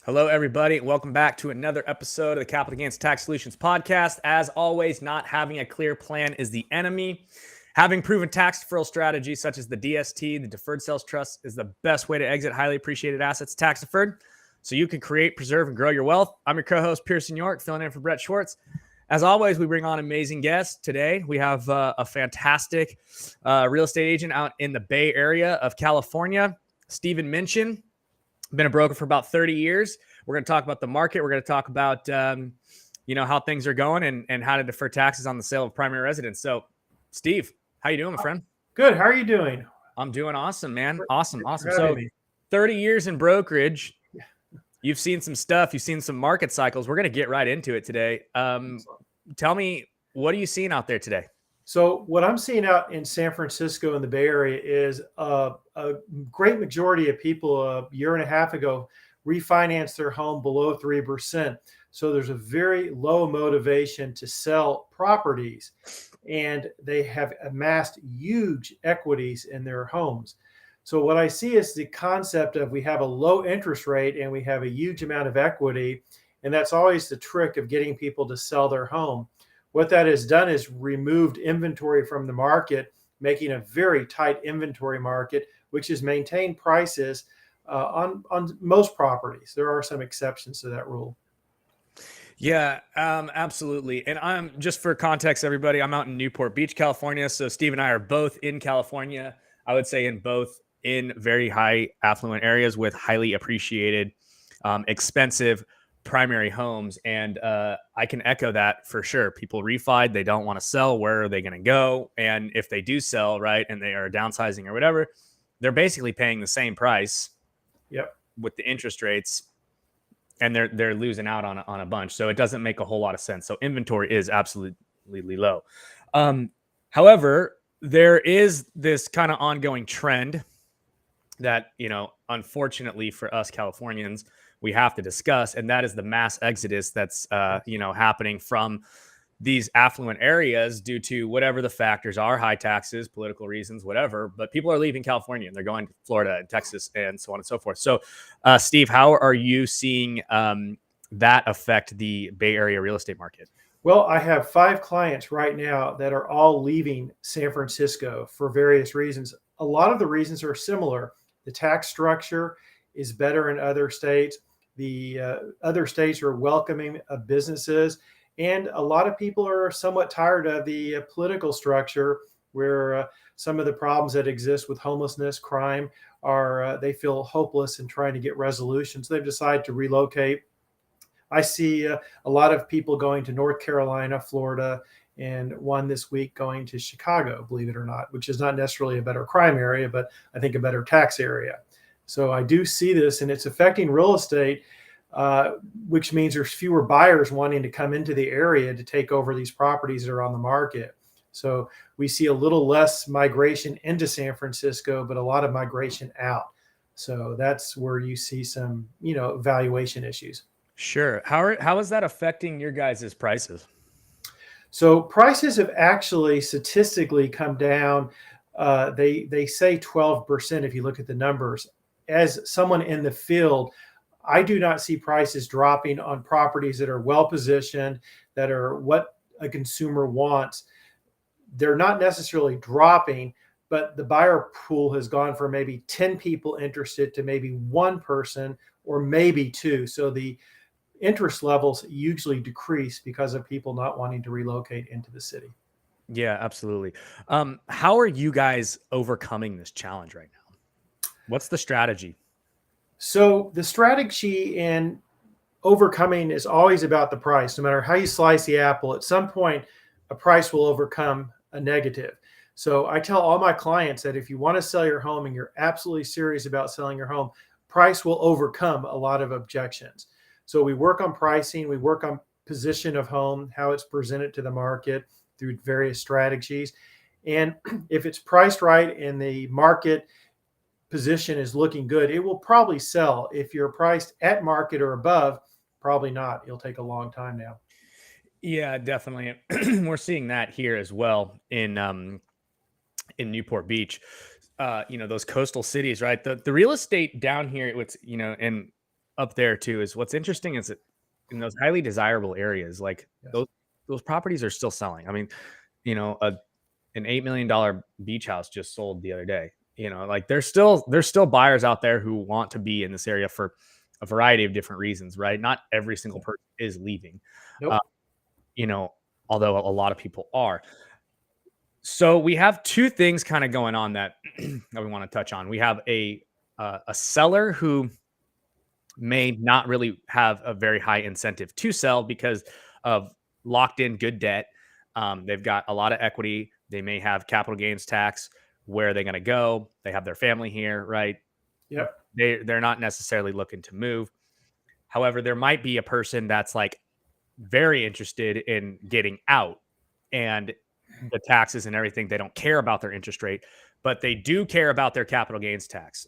Hello, everybody. Welcome back to another episode of the Capital Gains Tax Solutions podcast. As always, not having a clear plan is the enemy. Having proven tax deferral strategies such as the DST, the Deferred Sales Trust, is the best way to exit highly appreciated assets tax deferred so you can create, preserve, and grow your wealth. I'm your co-host, Pearson York, filling in for Brett Schwartz. As always, we bring on amazing guests. Today, we have a fantastic real estate agent out in the Bay Area of California, Stephen Minchin. Been a broker for about 30 years. We're going to talk about the market. We're going to talk about, how things are going and how to defer taxes on the sale of primary residence. So, Steve, how you doing, my friend? Good. How are you doing? I'm doing awesome, man. Awesome. For So, having me. 30 years in brokerage. You've seen some stuff. You've seen some market cycles. We're going to get right into it today. Tell me, what are you seeing out there today? So, what I'm seeing out in San Francisco and the Bay Area is a great majority of people a year and a half ago refinanced their home below 3%. So, there's a very low motivation to sell properties, and they have amassed huge equities in their homes. So, what I see is the concept of we have a low interest rate and we have a huge amount of equity. And that's always the trick of getting people to sell their home. What that has done is removed inventory from the market, making a very tight inventory market, which has maintained prices on most properties. There are some exceptions to that rule. Yeah, absolutely. And I'm just for context, everybody, I'm out in Newport Beach, California. So Steve and I are both in California. I would say in very high affluent areas with highly appreciated, expensive primary homes. And I can echo that for sure. People refied, they don't want to sell. Where are they going to go? And if they do sell, right, and they are downsizing or whatever, they're basically paying the same price. Yep. With the interest rates, and they're losing out on a bunch. So it doesn't make a whole lot of sense. So inventory is absolutely low. However, there is this kind of ongoing trend that, unfortunately for us Californians, we have to discuss, and that is the mass exodus that's happening from these affluent areas due to whatever the factors are, high taxes, political reasons, whatever. But people are leaving California and they're going to Florida and Texas and so on and so forth. So, Steve, how are you seeing that affect the Bay Area real estate market? Well, I have 5 clients right now that are all leaving San Francisco for various reasons. A lot of the reasons are similar. The tax structure is better in other states. The other states are welcoming of businesses. And a lot of people are somewhat tired of the political structure where some of the problems that exist with homelessness, crime, they feel hopeless and trying to get resolutions. So they've decided to relocate. I see a lot of people going to North Carolina, Florida, and one this week going to Chicago, believe it or not, which is not necessarily a better crime area, but I think a better tax area. So I do see this, and it's affecting real estate, which means there's fewer buyers wanting to come into the area to take over these properties that are on the market. So we see a little less migration into San Francisco, but a lot of migration out. So that's where you see some, valuation issues. Sure. How is that affecting your guys' prices? So prices have actually statistically come down. They say 12% if you look at the numbers. As someone in the field, I do not see prices dropping on properties that are well positioned, that are what a consumer wants. They're not necessarily dropping, but the buyer pool has gone from maybe 10 people interested to maybe one person or maybe two. So the interest levels usually decrease because of people not wanting to relocate into the city. Yeah, absolutely. How are you guys overcoming this challenge right now? What's the strategy? So the strategy in overcoming is always about the price. No matter how you slice the apple, at some point, a price will overcome a negative. So I tell all my clients that if you want to sell your home and you're absolutely serious about selling your home, price will overcome a lot of objections. So we work on pricing, we work on position of home, how it's presented to the market through various strategies. And if it's priced right and the market position is looking good, it will probably sell. If you're priced at market or above, probably not. It'll take a long time now. Yeah, definitely. We're seeing that here as well in Newport Beach. Those coastal cities, right? The real estate down here, and up there too is what's interesting is that in those highly desirable areas, like Yes. those properties are still selling. I mean, an $8 million beach house just sold the other day. Like there's still buyers out there who want to be in this area for a variety of different reasons, right? Not every single person is leaving. Nope. Uh, you know, although a lot of people are. So we have two things kind of going on that that we want to touch on. We have a seller who may not really have a very high incentive to sell because of locked in good debt. They've got a lot of equity. They may have capital gains tax. Where are they going to go? They have their family here, right? Yep. They're not necessarily looking to move. However, there might be a person that's like very interested in getting out, and the taxes and everything. They don't care about their interest rate, but they do care about their capital gains tax.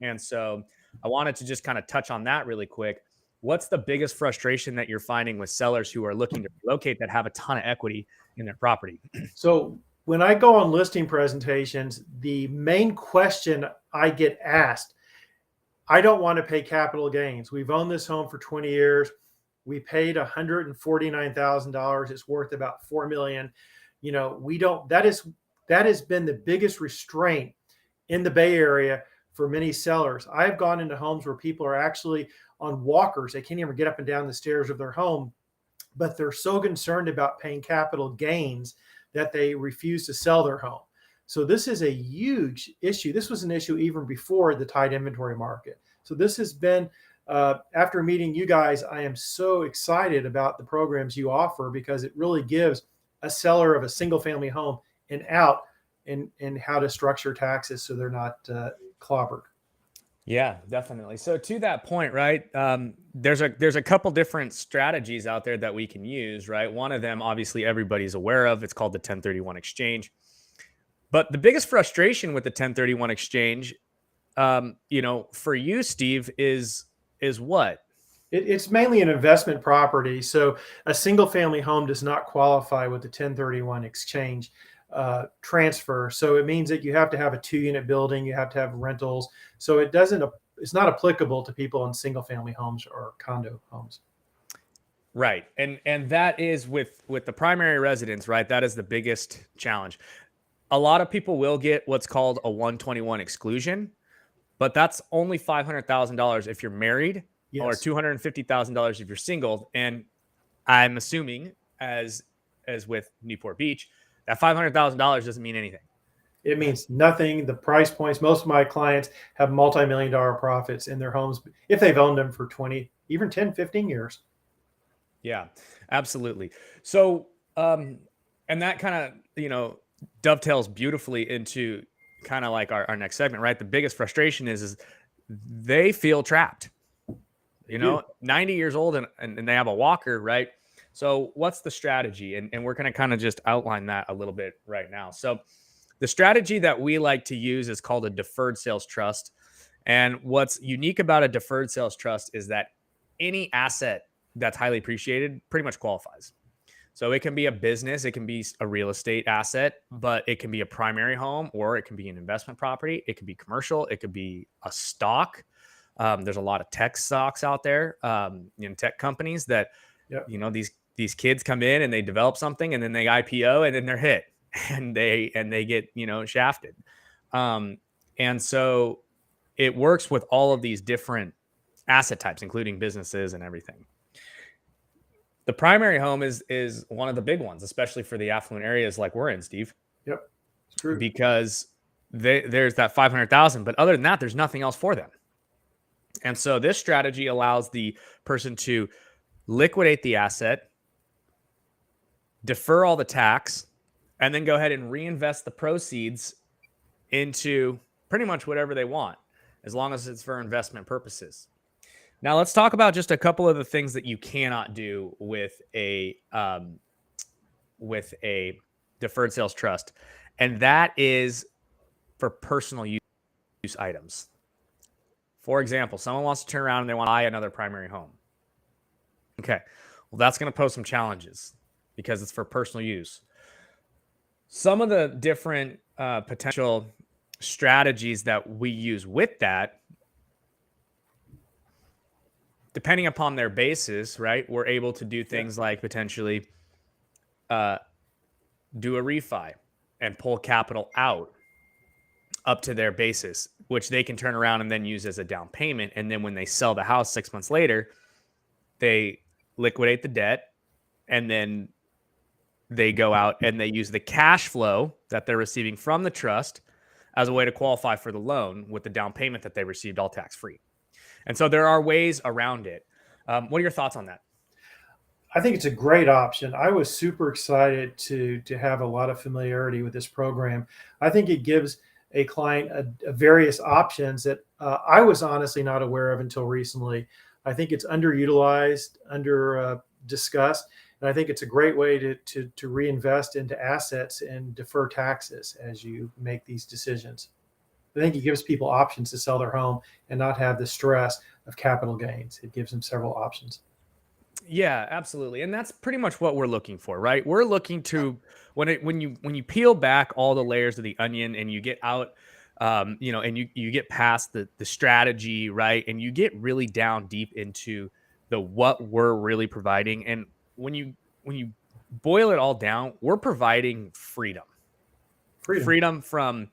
And so I wanted to just kind of touch on that really quick. What's the biggest frustration that you're finding with sellers who are looking to relocate that have a ton of equity in their property? So when I go on listing presentations, the main question I get asked, I don't want to pay capital gains. We've owned this home for 20 years. We paid $149,000. It's worth about $4 million. We don't, that has been the biggest restraint in the Bay Area for many sellers. I've gone into homes where people are actually on walkers. They can't even get up and down the stairs of their home, but they're so concerned about paying capital gains that they refuse to sell their home. So this is a huge issue. This was an issue even before the tight inventory market. So this has been, after meeting you guys, I am so excited about the programs you offer because it really gives a seller of a single family home an out in how to structure taxes so they're not clobbered. Yeah, definitely. So to that point, right? There's a couple different strategies out there that we can use, right? One of them, obviously, everybody's aware of. It's called the 1031 exchange. But the biggest frustration with the 1031 exchange, for you, Steve, is what? It's mainly an investment property. So a single family home does not qualify with the 1031 exchange transfer. So it means that you have to have a 2-unit building, you have to have rentals. So it's not applicable to people in single family homes or condo homes. Right. And that is with the primary residence, right? That is the biggest challenge. A lot of people will get what's called a 121 exclusion, but that's only $500,000 if you're married. Yes. Or $250,000 if you're single. And I'm assuming, as with Newport Beach, that $500,000 doesn't mean anything. It means nothing. The price points, most of my clients have multi-million-dollar profits in their homes if they've owned them for 20, even 10, 15 years. Yeah, absolutely. So, and that kind of, dovetails beautifully into kind of like our next segment, right? The biggest frustration is they feel trapped. 90 years old and they have a walker, right? So what's the strategy? And we're going to kind of just outline that a little bit right now. So the strategy that we like to use is called a deferred sales trust. And what's unique about a deferred sales trust is that any asset that's highly appreciated pretty much qualifies. So it can be a business, it can be a real estate asset, but it can be a primary home, or it can be an investment property. It could be commercial. It could be a stock. There's a lot of tech stocks out there, tech companies that, yep. These kids come in and they develop something and then they IPO and then they're hit and they get, shafted. And so it works with all of these different asset types, including businesses and everything. The primary home is one of the big ones, especially for the affluent areas like we're in, Steve. Yep, it's true. Because there's that 500,000, but other than that, there's nothing else for them. And so this strategy allows the person to liquidate the asset, defer all the tax, and then go ahead and reinvest the proceeds into pretty much whatever they want, as long as it's for investment purposes. Now, let's talk about just a couple of the things that you cannot do with a deferred sales trust, and that is for personal use items. For example, someone wants to turn around and they want to buy another primary home. Okay, well, that's going to pose some challenges because it's for personal use. Some of the different potential strategies that we use with that depending upon their basis, right, we're able to do things like potentially do a refi and pull capital out up to their basis, which they can turn around and then use as a down payment. And then when they sell the house 6 months later, they liquidate the debt, and then they go out and they use the cash flow that they're receiving from the trust as a way to qualify for the loan with the down payment that they received, all tax-free. And so there are ways around it. What are your thoughts on that? I think it's a great option. I was super excited to have a lot of familiarity with this program. I think it gives a client a various options that I was honestly not aware of until recently. I think it's underutilized, under discussed, and I think it's a great way to reinvest into assets and defer taxes as you make these decisions. I think it gives people options to sell their home and not have the stress of capital gains. It gives them several options. Yeah, absolutely. And that's pretty much what we're looking for, right? We're looking to when you peel back all the layers of the onion and you get out and you get past the strategy, right? And you get really down deep into the what we're really providing. And when you boil it all down, we're providing freedom. Freedom from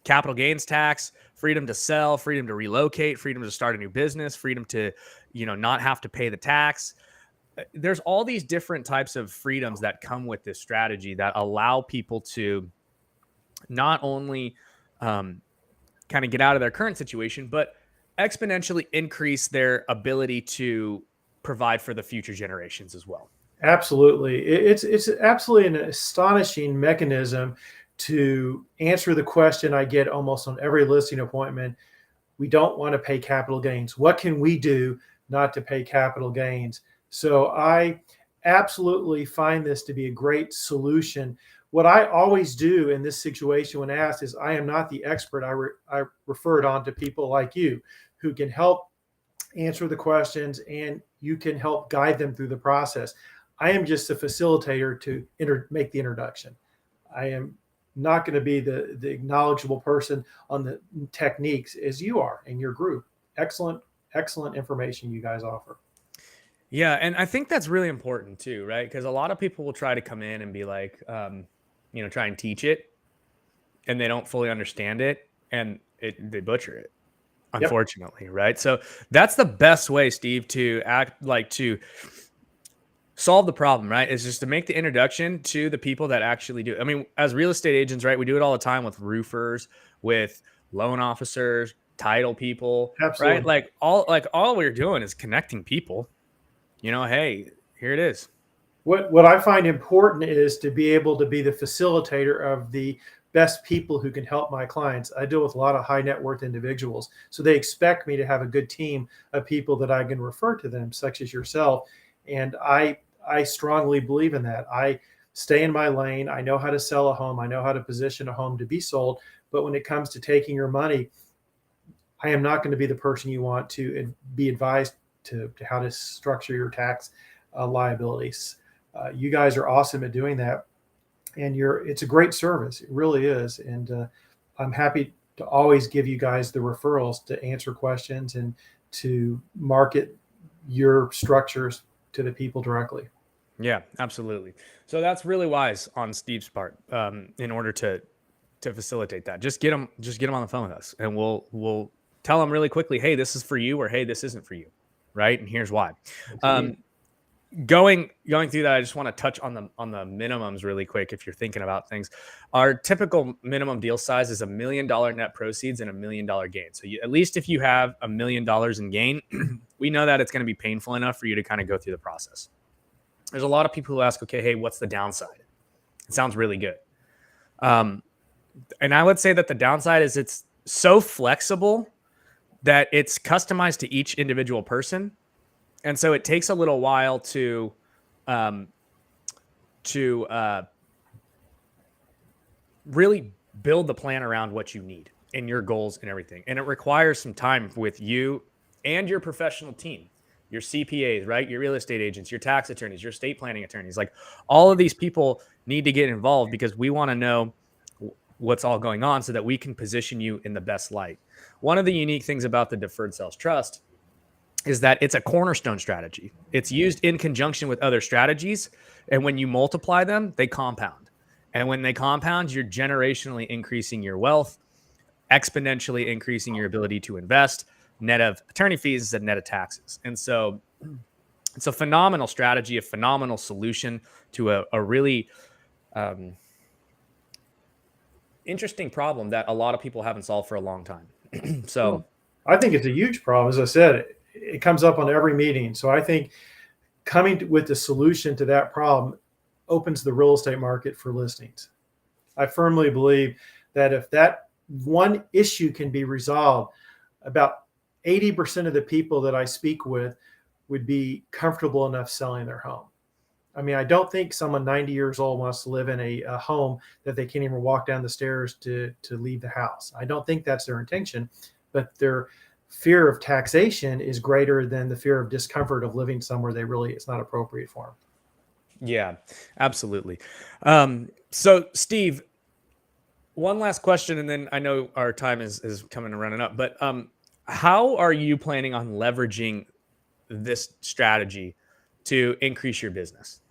capital gains tax, freedom to sell, freedom to relocate, freedom to start a new business, freedom to, not have to pay the tax. There's all these different types of freedoms that come with this strategy that allow people to not only kind of get out of their current situation, but exponentially increase their ability to provide for the future generations as well. Absolutely. It's absolutely an astonishing mechanism to answer the question I get almost on every listing appointment. We don't want to pay capital gains. What can we do not to pay capital gains? So I absolutely find this to be a great solution. What I always do in this situation when asked is I am not the expert. I refer it on to people like you who can help answer the questions, and you can help guide them through the process. I am just a facilitator to make the introduction. I am not going to be the knowledgeable person on the techniques as you are in your group. Excellent information you guys offer. Yeah, and I think that's really important too, right? Because a lot of people will try to come in and be like, try and teach it, and they don't fully understand it, and they butcher it, unfortunately, yep. Right? So that's the best way, Steve, to solve the problem, right? Is just to make the introduction to the people that actually do. I mean, as real estate agents, right, we do it all the time with roofers, with loan officers, title people, absolutely. Right? All we're doing is connecting people. Hey, here it is. What I find important is to be able to be the facilitator of the best people who can help my clients. I deal with a lot of high net worth individuals, so they expect me to have a good team of people that I can refer to them, such as yourself. And I strongly believe in that. I stay in my lane. I know how to sell a home. I know how to position a home to be sold. But when it comes to taking your money, I am not going to be the person you want to be advised to how to structure your tax liabilities. You guys are awesome at doing that, and it's a great service. It really is. And I'm happy to always give you guys the referrals to answer questions and to market your structures to the people directly. Yeah, absolutely. So that's really wise on Steve's part, in order to facilitate that. Just get them on the phone with us, and we'll tell them really quickly, hey, this is for you, or hey, this isn't for you. Right. And here's why. Going through that, I just want to touch on the minimums really quick. If you're thinking about things, our typical minimum deal size is $1 million net proceeds and $1 million gain. So at least if you have $1 million in gain, we know that it's going to be painful enough for you to kind of go through the process. There's a lot of people who ask, okay, hey, what's the downside? It sounds really good. And I would say that the downside is it's so flexible that it's customized to each individual person. And so it takes a little while to really build the plan around what you need and your goals and everything. And it requires some time with you and your professional team, your CPAs, right? Your real estate agents, your tax attorneys, your estate planning attorneys. Like, all of these people need to get involved because we want to know what's all going on so that we can position you in the best light. One of the unique things about the deferred sales trust is that it's a cornerstone strategy. It's used in conjunction with other strategies. And when you multiply them, they compound. And when they compound, you're generationally increasing your wealth, exponentially increasing your ability to invest, net of attorney fees and net of taxes. And so it's a phenomenal strategy, a phenomenal solution to a really interesting problem that a lot of people haven't solved for a long time. So Well, I think it's a huge problem. As I said, it comes up on every meeting. So I think with the solution to that problem opens the real estate market for listings. I firmly believe that if that one issue can be resolved, about 80% of the people that I speak with would be comfortable enough selling their home. I mean, I don't think someone 90 years old wants to live in a home that they can't even walk down the stairs to leave the house. I don't think that's their intention, but their fear of taxation is greater than the fear of discomfort of living somewhere it's not appropriate for them. yeah, absolutely. So Steve, one last question, and then I know our time is coming and running up, but how are you planning on leveraging this strategy to increase your business?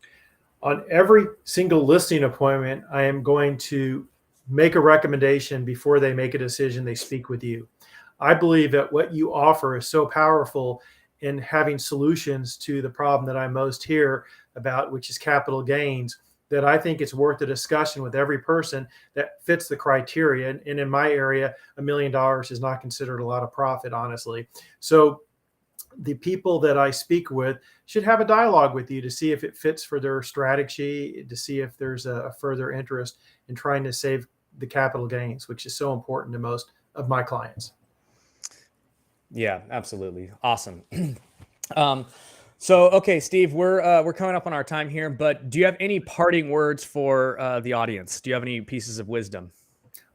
On every single listing appointment, I am going to make a recommendation before they make a decision. They speak with you. I believe that what you offer is so powerful in having solutions to the problem that I most hear about, which is capital gains, that I think it's worth a discussion with every person that fits the criteria. And in my area, $1 million is not considered a lot of profit, honestly. So the people that I speak with should have a dialogue with you to see if it fits for their strategy, to see if there's a further interest in trying to save the capital gains, which is so important to most of my clients. Yeah, absolutely. Awesome. So, okay, Steve, we're coming up on our time here, but do you have any parting words for the audience? Do you have any pieces of wisdom?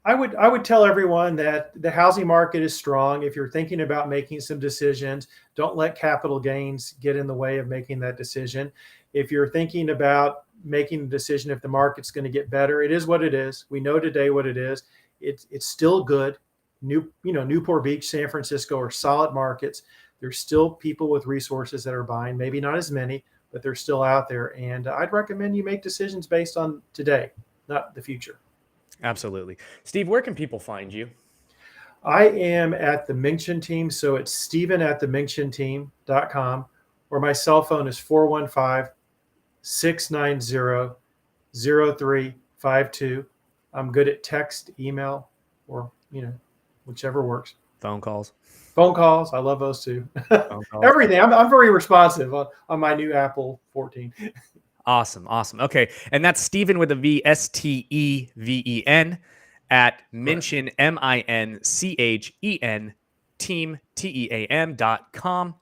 I would tell everyone that the housing market is strong. If you're thinking about making some decisions, don't let capital gains get in the way of making that decision. If you're thinking about making a decision if the market's going to get better, it is what it is. We know today what it is. It's still good. Newport Beach, San Francisco are solid markets. There's still people with resources that are buying, maybe not as many, but they're still out there. And I'd recommend you make decisions based on today, not the future. Absolutely. Steve, where can people find you? I am at the Minction Team. So it's Steven@theminctionteam.com, or my cell phone is 415-690-0352. I'm good at text, email, or, whichever works. Phone calls. Phone calls. I love those too. Phone calls. Everything. I'm very responsive on my new Apple 14. Awesome. Okay. And that's Steven with a V, Steven at Minchen, Minchen, team, team.com.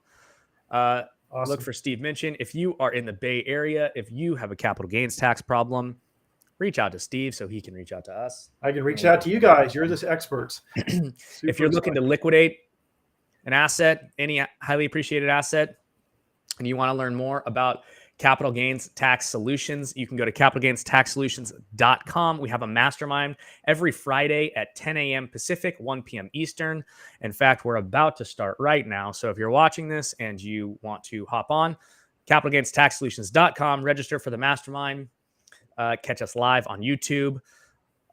Awesome. Look for Steve Minchen. If you are in the Bay Area, if you have a capital gains tax problem, reach out to Steve so he can reach out to us. I can reach out to you guys. You're the experts. If you're looking to liquidate an asset, any highly appreciated asset, and you want to learn more about capital gains tax solutions, you can go to capitalgainstaxsolutions.com. We have a mastermind every Friday at 10 a.m. Pacific, 1 p.m. Eastern. In fact, we're about to start right now. So if you're watching this and you want to hop on, capitalgainstaxsolutions.com, register for the mastermind, catch us live on YouTube,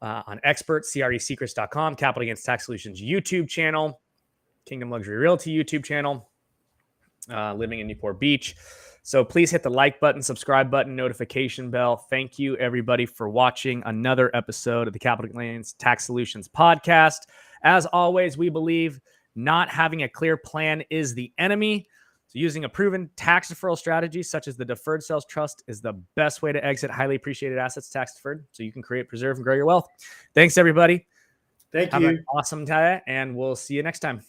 on Expert, CREsecrets.com, Capital Gains Tax Solutions YouTube channel, Kingdom Luxury Realty YouTube channel, living in Newport Beach. So please hit the like button, subscribe button, notification bell. Thank you, everybody, for watching another episode of the Capital Gains Tax Solutions podcast. As always, we believe not having a clear plan is the enemy. So using a proven tax deferral strategy, such as the Deferred Sales Trust, is the best way to exit highly appreciated assets tax deferred, so you can create, preserve, and grow your wealth. Thanks, everybody. Thank Have you. an awesome day, and we'll see you next time.